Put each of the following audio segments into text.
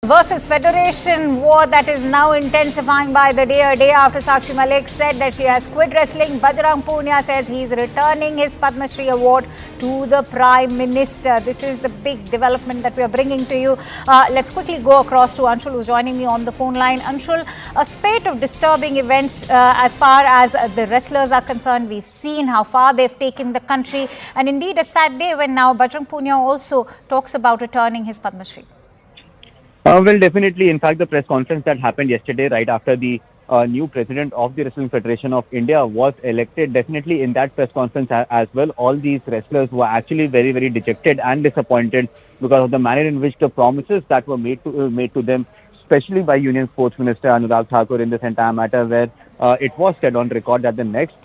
versus Federation war that is now intensifying by the day. A day after Sakshi Malik said that she has quit wrestling, Bajrang Punia says he's returning his Padma Shri award to the Prime Minister. This is the big development that we are bringing to you. Let's quickly go across to Anshul, who's joining me on the phone line. Anshul, a spate of disturbing events as far as the wrestlers are concerned. We've seen how far they've taken the country, and indeed a sad day when now Bajrang Punia also talks about returning his Padma Shri. Well, definitely. In fact, the press conference that happened yesterday, right after the new president of the Wrestling Federation of India was elected, definitely in that press conference as well, all these wrestlers were actually very, very dejected and disappointed because of the manner in which the promises that were made to them, especially by Union Sports Minister Anurag Thakur in this entire matter, where it was said on record that the next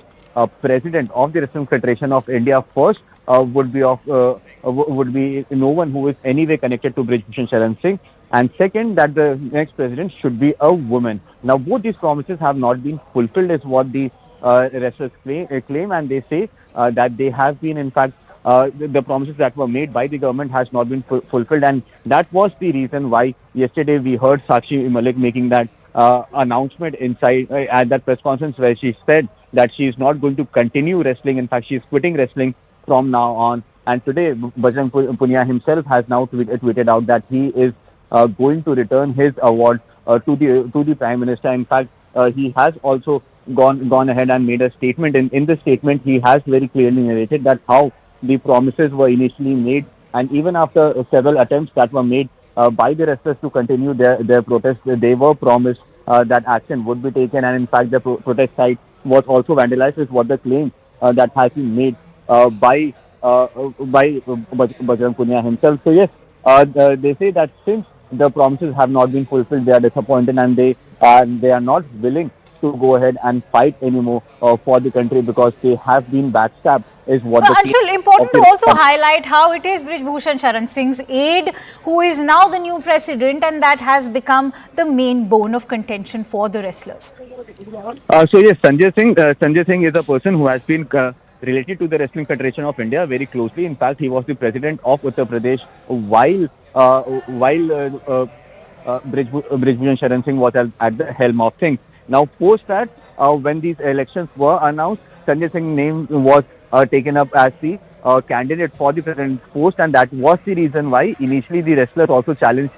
president of the Wrestling Federation of India first would be no one who is anyway connected to Brij Bhushan Singh. And second, that the next president should be a woman. Now, both these promises have not been fulfilled, is what the wrestlers claim, and they say that they have been, in fact, the promises that were made by the government has not been fulfilled, and that was the reason why yesterday we heard Sakshi Malik making that announcement inside at that press conference, where she said that she is not going to continue wrestling. In fact, she is quitting wrestling from now on. And today, Bajrang Punia himself has now tweeted out that he is going to return his award to the Prime Minister. In fact, he has also gone ahead and made a statement. In the statement, he has very clearly narrated that how the promises were initially made, and even after several attempts that were made by the wrestlers to continue their protest, they were promised that action would be taken. And in fact, the protest site was also vandalized, is what the claim that has been made by Bajrang Punia himself. So yes, they say that since the promises have not been fulfilled, they are disappointed, and they are not willing to go ahead and fight anymore for the country because they have been backstabbed, is what Anshul, important to also highlight how it is Brij Bhushan Singh's aide who is now the new president, and that has become the main bone of contention for the wrestlers. So yes, Sanjay Singh is a person who has been related to the Wrestling Federation of India very closely. In fact, he was the president of Uttar Pradesh while Brij Bhushan Singh was at the helm of things. Now, post that, when these elections were announced, Sanjay Singh's name was taken up as the candidate for the president's post, and that was the reason why initially the wrestlers also challenged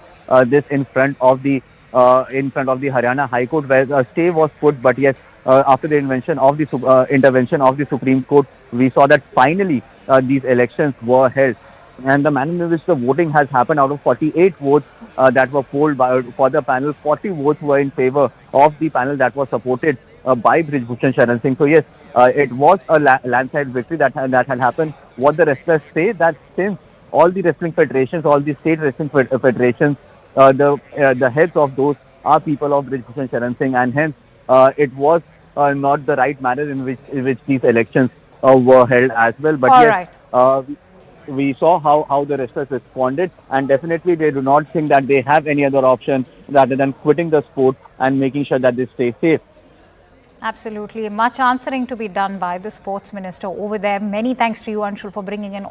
this in front of the Haryana High Court, where a stay was put. But yes, after the intervention of the Supreme Court, we saw that finally these elections were held. And the manner in which the voting has happened, out of 48 votes that were polled for the panel, 40 votes were in favor of the panel that was supported by Brij Bhushan Singh. So yes, it was a landslide victory that had happened. What the wrestlers say, that since all the wrestling federations, all the state wrestling federations, the heads of those are people of Brij Bhushan Singh, and hence it was not the right manner in which these elections were held as well. But yes, we saw how the wrestlers responded, and definitely they do not think that they have any other option rather than quitting the sport and making sure that they stay safe. Absolutely. Much answering to be done by the sports minister over there. Many thanks to you, Anshul, for bringing in